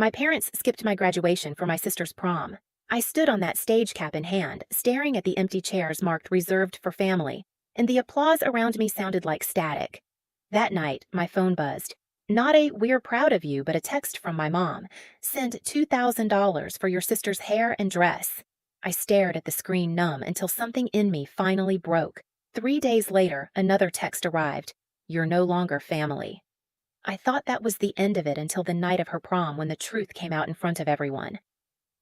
My parents skipped my graduation for my sister's prom. I stood on that stage cap in hand, staring at the empty chairs marked reserved for family, and the applause around me sounded like static. That night, my phone buzzed. Not a "we're proud of you," but a text from my mom. "Send $2,000 for your sister's hair and dress." I stared at the screen numb until something in me finally broke. 3 days later, another text arrived. "You're no longer family." I thought that was the end of it until the night of her prom when the truth came out in front of everyone.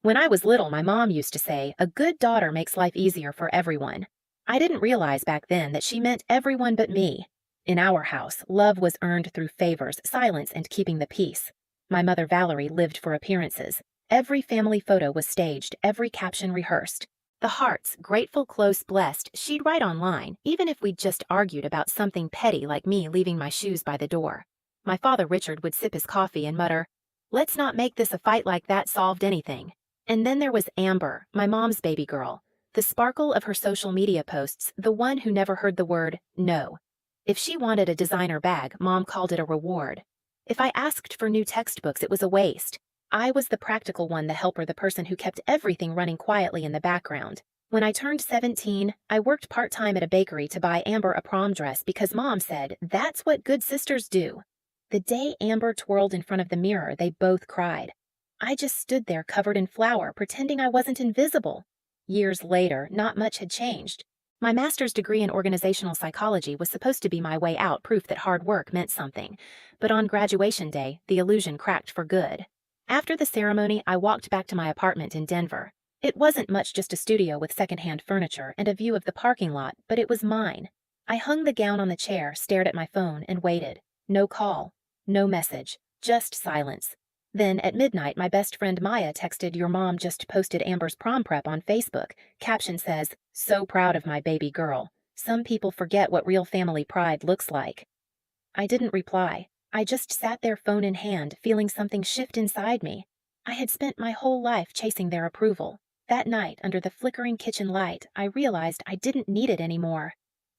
When I was little, my mom used to say, "A good daughter makes life easier for everyone." I didn't realize back then that she meant everyone but me. In our house, love was earned through favors, silence, and keeping the peace. My mother Valerie lived for appearances. Every family photo was staged, every caption rehearsed. The hearts, grateful, close, blessed, she'd write online, even if we'd just argued about something petty like me leaving my shoes by the door. My father Richard would sip his coffee and mutter, "Let's not make this a fight like that solved anything." And then there was Amber, my mom's baby girl. The sparkle of her social media posts, the one who never heard the word no. If she wanted a designer bag, Mom called it a reward. If I asked for new textbooks, it was a waste. I was the practical one, the helper, the person who kept everything running quietly in the background. When I turned 17, I worked part-time at a bakery to buy Amber a prom dress because Mom said, "That's what good sisters do." The day Amber twirled in front of the mirror, they both cried. I just stood there covered in flour, pretending I wasn't invisible. Years later, not much had changed. My master's degree in organizational psychology was supposed to be my way out, proof that hard work meant something. But on graduation day, the illusion cracked for good. After the ceremony, I walked back to my apartment in Denver. It wasn't much, just a studio with secondhand furniture and a view of the parking lot, but it was mine. I hung the gown on the chair, stared at my phone, and waited. No call, no message, just silence. Then, at midnight, my best friend Maya texted, "Your mom just posted Amber's prom prep on Facebook. Caption says, 'So proud of my baby girl. Some people forget what real family pride looks like.'" I didn't reply. I just sat there, phone in hand, feeling something shift inside me. I had spent my whole life chasing their approval. That night, under the flickering kitchen light, I realized I didn't need it anymore.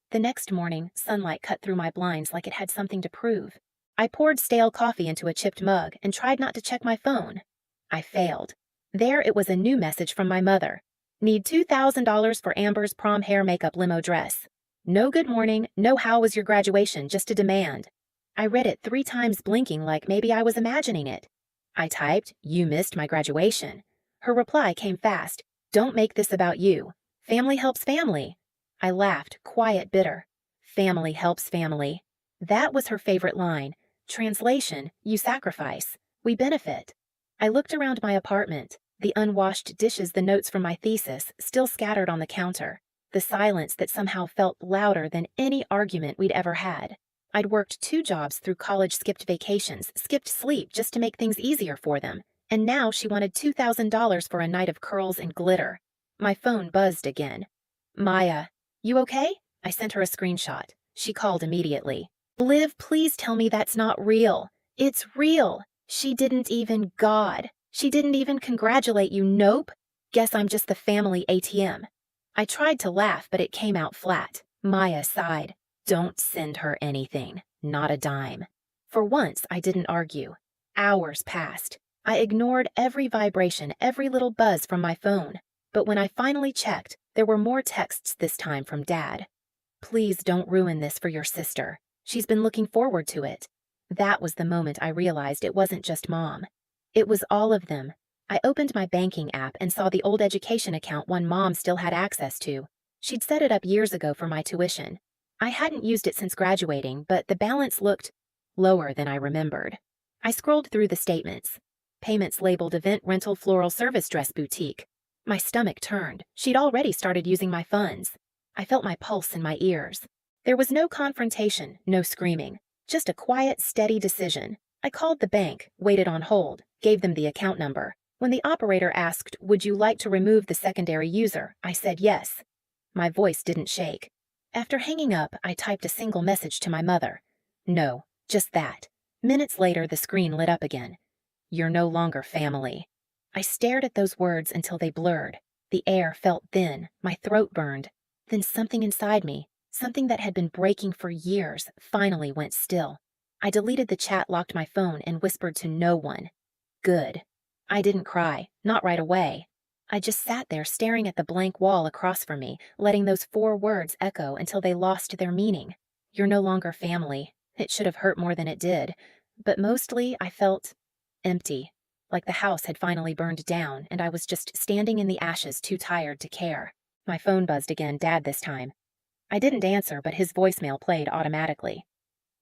The next morning, sunlight cut through my blinds like it had something to prove. I poured stale coffee into a chipped mug and tried not to check my phone. I failed. There it was, a new message from my mother. "Need $2,000 for Amber's prom hair makeup limo dress. No good morning, no how was your graduation, just a demand." I read it 3 times, blinking like maybe I was imagining it. I typed, "You missed my graduation." Her reply came fast, "Don't make this about you. Family helps family." I laughed, quiet, bitter. Family helps family. That was her favorite line. Translation, you sacrifice, we benefit. I looked around my apartment, the unwashed dishes, the notes from my thesis, still scattered on the counter, the silence that somehow felt louder than any argument we'd ever had. I'd worked 2 jobs through college, skipped vacations, skipped sleep just to make things easier for them, and now she wanted $2,000 for a night of curls and glitter. My phone buzzed again. "Maya, you okay?" I sent her a screenshot. She called immediately. "Liv, please tell me that's not real. It's real. She didn't even congratulate you. Nope. Guess I'm just the family ATM." I tried to laugh, but it came out flat. Maya sighed. "Don't send her anything. Not a dime." For once, I didn't argue. Hours passed. I ignored every vibration, every little buzz from my phone. But when I finally checked, there were more texts, this time from Dad. "Please don't ruin this for your sister. She's been looking forward to it." That was the moment I realized it wasn't just Mom. It was all of them. I opened my banking app and saw the old education account one Mom still had access to. She'd set it up years ago for my tuition. I hadn't used it since graduating, but the balance looked lower than I remembered. I scrolled through the statements. Payments labeled event rental floral service dress boutique. My stomach turned. She'd already started using my funds. I felt my pulse in my ears. There was no confrontation, no screaming, just a quiet, steady decision. I called the bank, waited on hold, gave them the account number. When the operator asked, "Would you like to remove the secondary user?" I said yes. My voice didn't shake. After hanging up, I typed a single message to my mother. No, just that. Minutes later, the screen lit up again. "You're no longer family." I stared at those words until they blurred. The air felt thin, my throat burned. Then something inside me, something that had been breaking for years, finally went still. I deleted the chat, locked my phone, and whispered to no one. Good. I didn't cry, not right away. I just sat there staring at the blank wall across from me, letting those 4 words echo until they lost their meaning. You're no longer family. It should have hurt more than it did. But mostly, I felt empty, like the house had finally burned down and I was just standing in the ashes too tired to care. My phone buzzed again, Dad this time. I didn't answer, but his voicemail played automatically.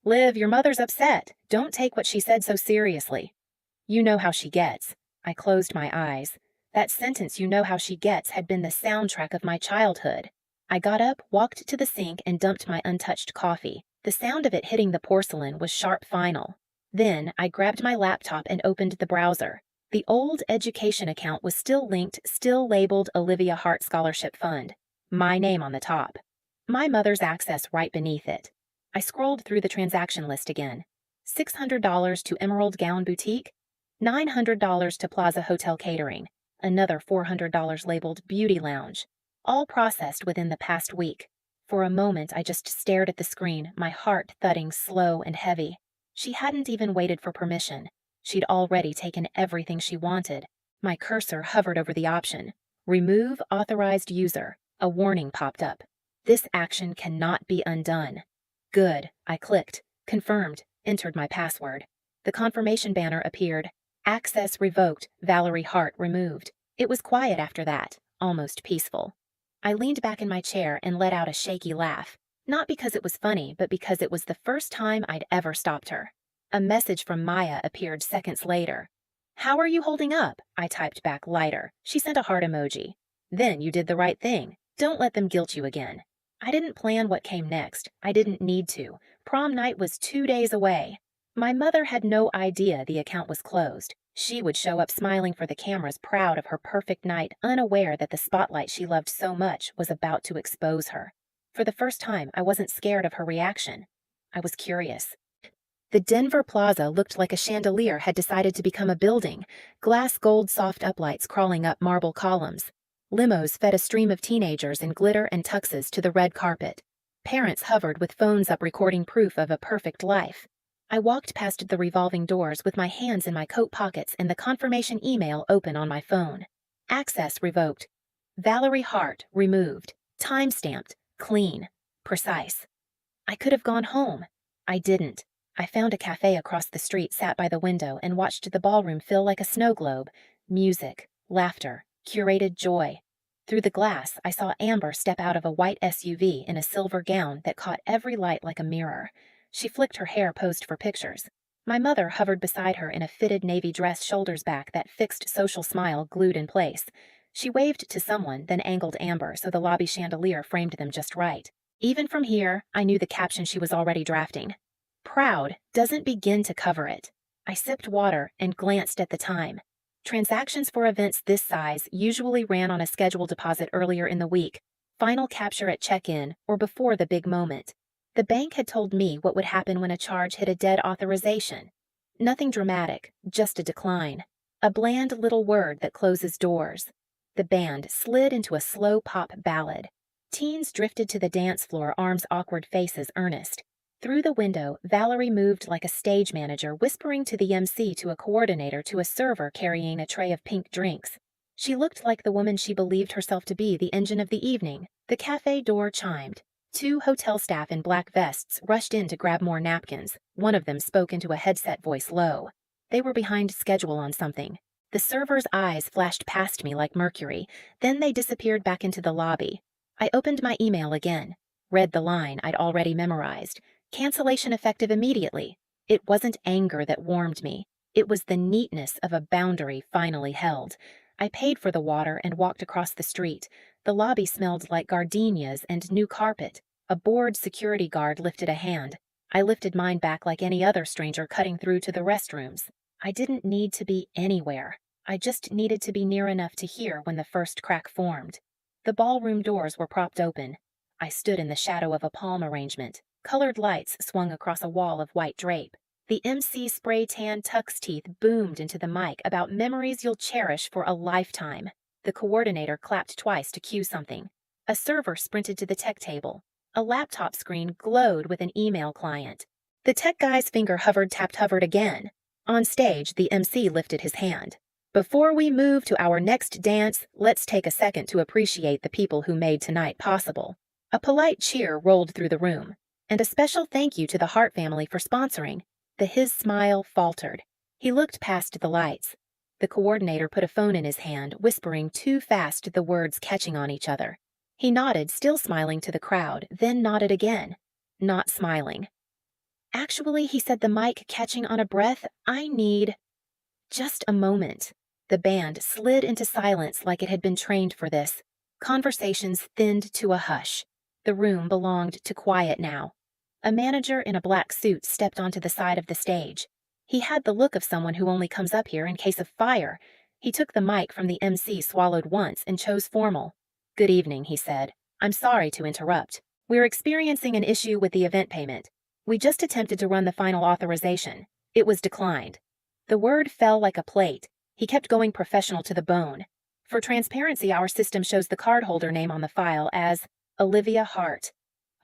Liv, your mother's upset. Don't take what she said so seriously. You know how she gets. I closed my eyes. That sentence, you know how she gets, had been the soundtrack of my childhood. I got up, walked to the sink, and dumped my untouched coffee. The sound of it hitting the porcelain was sharp final. Then, I grabbed my laptop and opened the browser. The old education account was still linked, still labeled Olivia Hart Scholarship Fund. My name on the top. My mother's access right beneath it. I scrolled through the transaction list again. $600 to Emerald Gown Boutique, $900 to Plaza Hotel Catering, another $400 labeled Beauty Lounge, all processed within the past week. For a moment, I just stared at the screen, my heart thudding slow and heavy. She hadn't even waited for permission. She'd already taken everything she wanted. My cursor hovered over the option. Remove authorized user. A warning popped up. This action cannot be undone. Good. I clicked. Confirmed. Entered my password. The confirmation banner appeared. Access revoked. Valerie Hart removed. It was quiet after that, almost peaceful. I leaned back in my chair and let out a shaky laugh. Not because it was funny, but because it was the first time I'd ever stopped her. A message from Maya appeared seconds later. How are you holding up? I typed back lighter. She sent a heart emoji. Then you did the right thing. Don't let them guilt you again. I didn't plan what came next. I didn't need to. Prom night was 2 days away. My mother had no idea the account was closed. She would show up smiling for the cameras, proud of her perfect night, unaware that the spotlight she loved so much was about to expose her. For the first time, I wasn't scared of her reaction. I was curious. The Denver Plaza looked like a chandelier had decided to become a building, glass gold soft uplights crawling up marble columns. Limos fed a stream of teenagers in glitter and tuxes to the red carpet. Parents hovered with phones up recording proof of a perfect life. I walked past the revolving doors with my hands in my coat pockets and the confirmation email open on my phone. Access revoked. Valerie Hart removed. Time-stamped. Clean. Precise. I could have gone home. I didn't. I found a cafe across the street, sat by the window, and watched the ballroom fill like a snow globe. Music. Laughter. Curated joy. Through the glass, I saw Amber step out of a white SUV in a silver gown that caught every light like a mirror. She flicked her hair, posed for pictures. My mother hovered beside her in a fitted navy dress, shoulders back, that fixed social smile glued in place. She waved to someone, then angled Amber so the lobby chandelier framed them just right. Even from here, I knew the caption she was already drafting. Proud doesn't begin to cover it. I sipped water and glanced at the time. Transactions for events this size usually ran on a scheduled deposit earlier in the week, final capture at check-in, or before the big moment. The bank had told me what would happen when a charge hit a dead authorization. Nothing dramatic, just a decline. A bland little word that closes doors. The band slid into a slow pop ballad. Teens drifted to the dance floor, arms awkward, faces earnest. Through the window, Valerie moved like a stage manager, whispering to the MC, to a coordinator, to a server carrying a tray of pink drinks. She looked like the woman she believed herself to be, the engine of the evening. The cafe door chimed. 2 hotel staff in black vests rushed in to grab more napkins. One of them spoke into a headset voice low. They were behind schedule on something. The server's eyes flashed past me like mercury, then they disappeared back into the lobby. I opened my email again. Read the line I'd already memorized. Cancellation effective immediately. It wasn't anger that warmed me. It was the neatness of a boundary finally held. I paid for the water and walked across the street. The lobby smelled like gardenias and new carpet. A bored security guard lifted a hand. I lifted mine back like any other stranger cutting through to the restrooms. I didn't need to be anywhere. I just needed to be near enough to hear when the first crack formed. The ballroom doors were propped open. I stood in the shadow of a palm arrangement. Colored lights swung across a wall of white drape. The MC spray tan tux teeth boomed into the mic about memories you'll cherish for a lifetime. The coordinator clapped twice to cue something. A server sprinted to the tech table. A laptop screen glowed with an email client. The tech guy's finger hovered again. On stage, the MC lifted his hand. Before we move to our next dance, let's take a second to appreciate the people who made tonight possible. A polite cheer rolled through the room, and a special thank you to the Hart family for sponsoring. His smile faltered. He looked past the lights. The coordinator put a phone in his hand, whispering too fast, the words catching on each other. He nodded, still smiling to the crowd, then nodded again, not smiling. Actually, he said, the mic catching on a breath, I need just a moment. The band slid into silence like it had been trained for this. Conversations thinned to a hush. The room belonged to quiet now. A manager in a black suit stepped onto the side of the stage. He had the look of someone who only comes up here in case of fire. He took the mic from the MC, swallowed once, and chose formal. Good evening, he said. I'm sorry to interrupt. We're experiencing an issue with the event payment. We just attempted to run the final authorization. It was declined. The word fell like a plate. He kept going, professional to the bone. For transparency, our system shows the cardholder name on the file as Olivia Hart.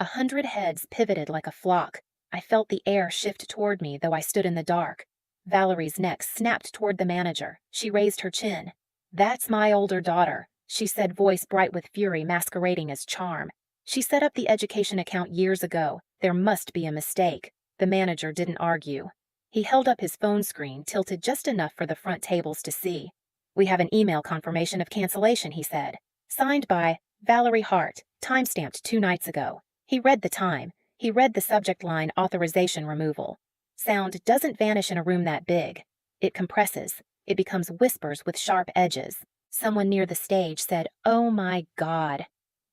100 heads pivoted like a flock. I felt the air shift toward me, though I stood in the dark. Valerie's neck snapped toward the manager. She raised her chin. That's my older daughter, she said, voice bright with fury masquerading as charm. She set up the education account years ago. There must be a mistake. The manager didn't argue. He held up his phone screen, tilted just enough for the front tables to see. We have an email confirmation of cancellation, he said. Signed by Valerie Hart, timestamped 2 nights ago. He read the time. He read the subject line, authorization removal. Sound doesn't vanish in a room that big. It compresses. It becomes whispers with sharp edges. Someone near the stage said, "Oh my God."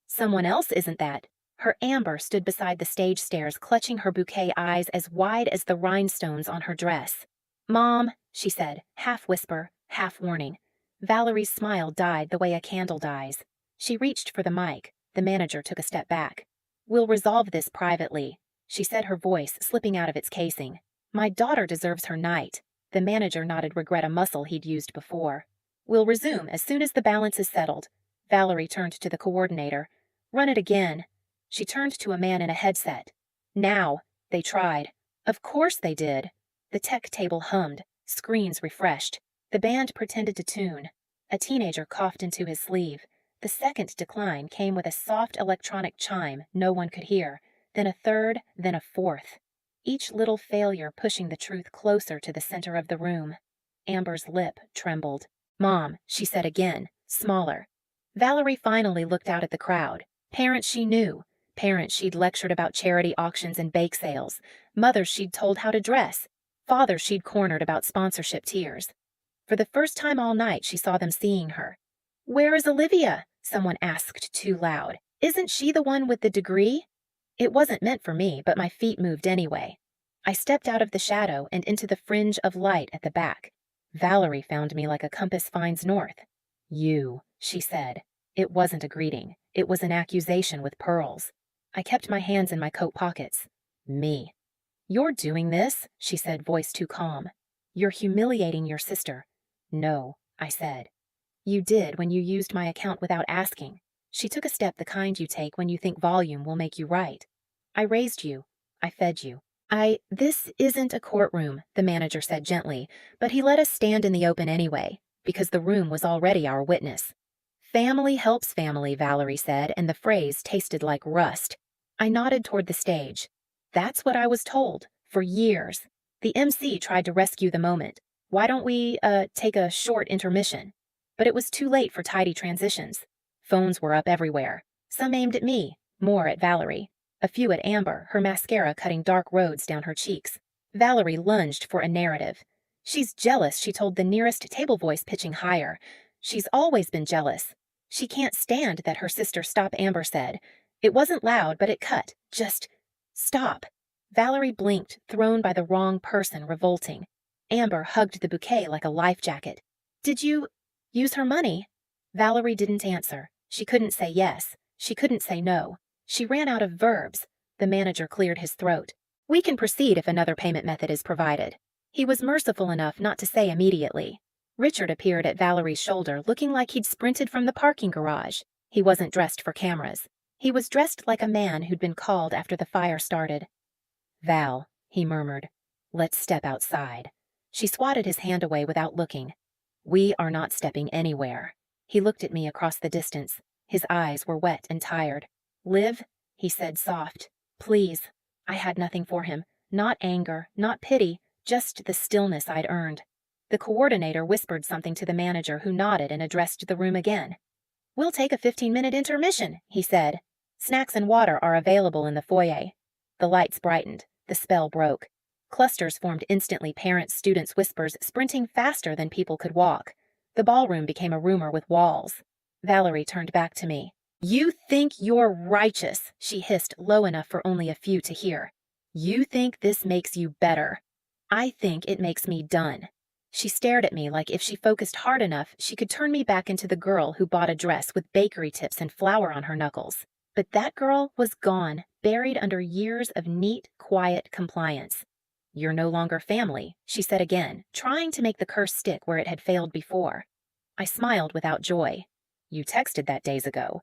Someone else isn't that. Her Amber stood beside the stage stairs, clutching her bouquet, eyes as wide as the rhinestones on her dress. "Mom," she said, half whisper, half warning. Valerie's smile died the way a candle dies. She reached for the mic. The manager took a step back. "We'll resolve this privately," she said, her voice slipping out of its casing. "My daughter deserves her night." The manager nodded, regret a muscle he'd used before. "We'll resume as soon as the balance is settled." Valerie turned to the coordinator. "Run it again." She turned to a man in a headset. "Now." They tried. Of course they did. The tech table hummed. Screens refreshed. The band pretended to tune. A teenager coughed into his sleeve. The second decline came with a soft electronic chime no one could hear, then a third, then a fourth. Each little failure pushing the truth closer to the center of the room. Amber's lip trembled. "Mom," she said again, smaller. Valerie finally looked out at the crowd. Parents she knew. Parents she'd lectured about charity auctions and bake sales. Mothers she'd told how to dress. Fathers she'd cornered about sponsorship tiers. For the first time all night, she saw them seeing her. "Where is Olivia?" someone asked too loud. "Isn't she the one with the degree?" It wasn't meant for me, but my feet moved anyway. I stepped out of the shadow and into the fringe of light at the back. Valerie found me like a compass finds north. "You," she said. It wasn't a greeting. It was an accusation with pearls. I kept my hands in my coat pockets. "Me." "You're doing this," she said, voice too calm. "You're humiliating your sister." "No," I said. "You did when you used my account without asking." She took a step, the kind you take when you think volume will make you right. "I raised you. I fed you." This isn't a courtroom," the manager said gently, but he let us stand in the open anyway, because the room was already our witness. "Family helps family," Valerie said, and the phrase tasted like rust. I nodded toward the stage. "That's what I was told, for years. The MC tried to rescue the moment. Why don't we, take a short intermission?" But it was too late for tidy transitions. Phones were up everywhere. Some aimed at me, more at Valerie. A few at Amber, her mascara cutting dark roads down her cheeks. Valerie lunged for a narrative. "She's jealous," she told the nearest table, voice pitching higher. "She's always been jealous. She can't stand that her sister." "Stop," Amber said. It wasn't loud, but it cut. "Just stop." Valerie blinked, thrown by the wrong person, revolting. Amber hugged the bouquet like a life jacket. "Did you use her money?" Valerie didn't answer. She couldn't say yes. She couldn't say no. She ran out of verbs. The manager cleared his throat. "We can proceed if another payment method is provided." He was merciful enough not to say immediately. Richard appeared at Valerie's shoulder, looking like he'd sprinted from the parking garage. He wasn't dressed for cameras. He was dressed like a man who'd been called after the fire started. "Val," he murmured, "let's step outside." She swatted his hand away without looking. We are not stepping anywhere. He looked at me across the distance. His eyes were wet and tired. Liv, he said soft. Please. I had nothing for him. Not anger, not pity, just the stillness I'd earned. The coordinator whispered something to the manager, who nodded and addressed the room again. We'll take a 15-minute intermission, he said. Snacks and water are available in the foyer. The lights brightened. The spell broke. Clusters formed instantly, parents, students, whispers, sprinting faster than people could walk. The ballroom became a rumor with walls. Valerie turned back to me. You think you're righteous, she hissed, low enough for only a few to hear. You think this makes you better. I think it makes me done. She stared at me like if she focused hard enough, she could turn me back into the girl who bought a dress with bakery tips and flour on her knuckles. But that girl was gone, buried under years of neat, quiet compliance. You're no longer family, she said again, trying to make the curse stick where it had failed before. I smiled without joy. You texted that days ago.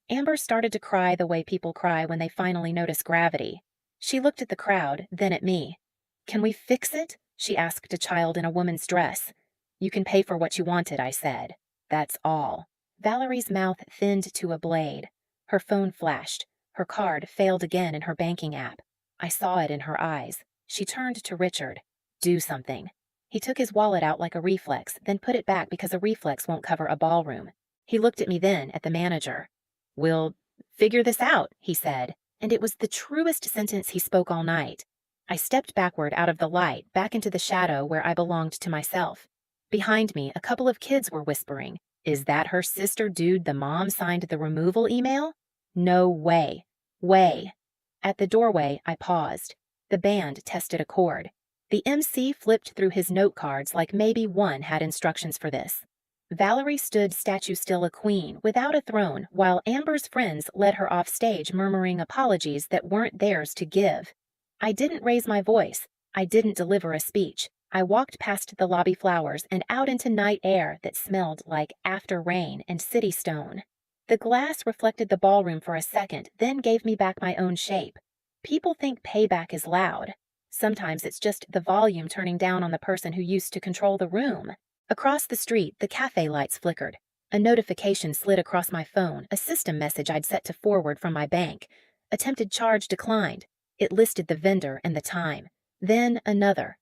Amber started to cry the way people cry when they finally notice gravity. She looked at the crowd, then at me. Can we fix it? She asked a child in a woman's dress. You can pay for what you wanted, I said. That's all. Valerie's mouth thinned to a blade. Her phone flashed. Her card failed again in her banking app. I saw it in her eyes. She turned to Richard. Do something. He took his wallet out like a reflex, then put it back because a reflex won't cover a ballroom. He looked at me, then at the manager. We'll figure this out, he said, and it was the truest sentence he spoke all night. I stepped backward out of the light, back into the shadow where I belonged to myself. Behind me, a couple of kids were whispering, Is that her sister dude the mom signed the removal email? No way. Way. At the doorway, I paused. The band tested a chord. The MC flipped through his note cards like maybe one had instructions for this. Valerie stood statue still, a queen, without a throne, while Amber's friends led her off stage murmuring apologies that weren't theirs to give. I didn't raise my voice. I didn't deliver a speech. I walked past the lobby flowers and out into night air that smelled like after rain and city stone. The glass reflected the ballroom for a second, then gave me back my own shape. People think payback is loud. Sometimes it's just the volume turning down on the person who used to control the room. Across the street, the cafe lights flickered. A notification slid across my phone, a system message I'd set to forward from my bank. Attempted charge declined. It listed the vendor and the time. Then another.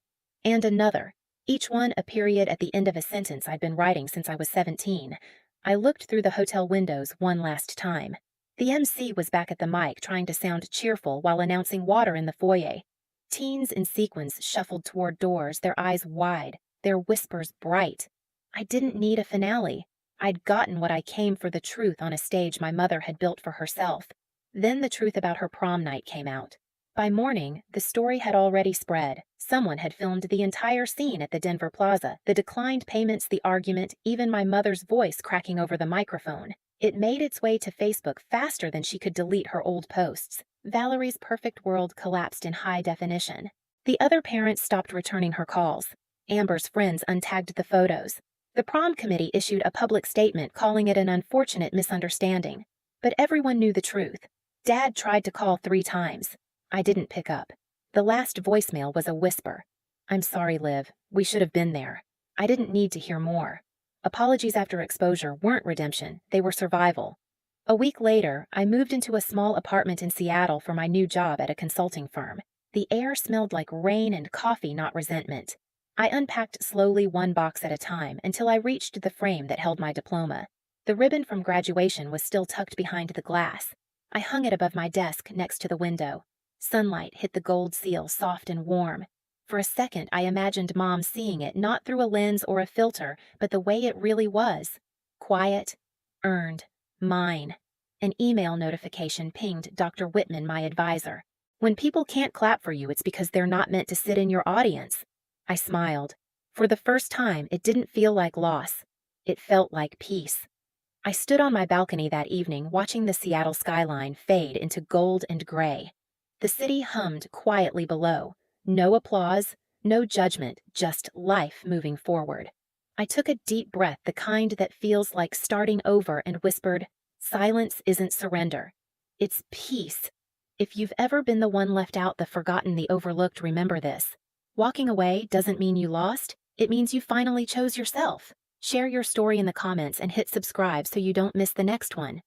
And another. Each one a period at the end of a sentence I'd been writing since I was 17. I looked through the hotel windows one last time. The MC was back at the mic trying to sound cheerful while announcing water in the foyer. Teens in sequins shuffled toward doors, their eyes wide, their whispers bright. I didn't need a finale. I'd gotten what I came for, the truth on a stage my mother had built for herself. Then the truth about her prom night came out. By morning, the story had already spread. Someone had filmed the entire scene at the Denver Plaza, the declined payments, the argument, even my mother's voice cracking over the microphone. It made its way to Facebook faster than she could delete her old posts. Valerie's perfect world collapsed in high definition. The other parents stopped returning her calls. Amber's friends untagged the photos. The prom committee issued a public statement calling it an unfortunate misunderstanding. But everyone knew the truth. Dad tried to call 3 times. I didn't pick up. The last voicemail was a whisper. I'm sorry, Liv. We should have been there. I didn't need to hear more. Apologies after exposure weren't redemption. They were survival. A week later, I moved into a small apartment in Seattle for my new job at a consulting firm. The air smelled like rain and coffee, not resentment. I unpacked slowly, one box at a time, until I reached the frame that held my diploma. The ribbon from graduation was still tucked behind the glass. I hung it above my desk next to the window. Sunlight hit the gold seal, soft and warm. For a second, I imagined Mom seeing it, not through a lens or a filter, but the way it really was. Quiet, earned, mine. An email notification pinged Dr. Whitman, my advisor. When people can't clap for you, it's because they're not meant to sit in your audience. I smiled. For the first time, it didn't feel like loss. It felt like peace. I stood on my balcony that evening, watching the Seattle skyline fade into gold and gray. The city hummed quietly below. No applause, no judgment, just life moving forward. I took a deep breath, the kind that feels like starting over, and whispered, Silence isn't surrender. It's peace. If you've ever been the one left out, the forgotten, the overlooked, remember this. Walking away doesn't mean you lost. It means you finally chose yourself. Share your story in the comments and hit subscribe so you don't miss the next one.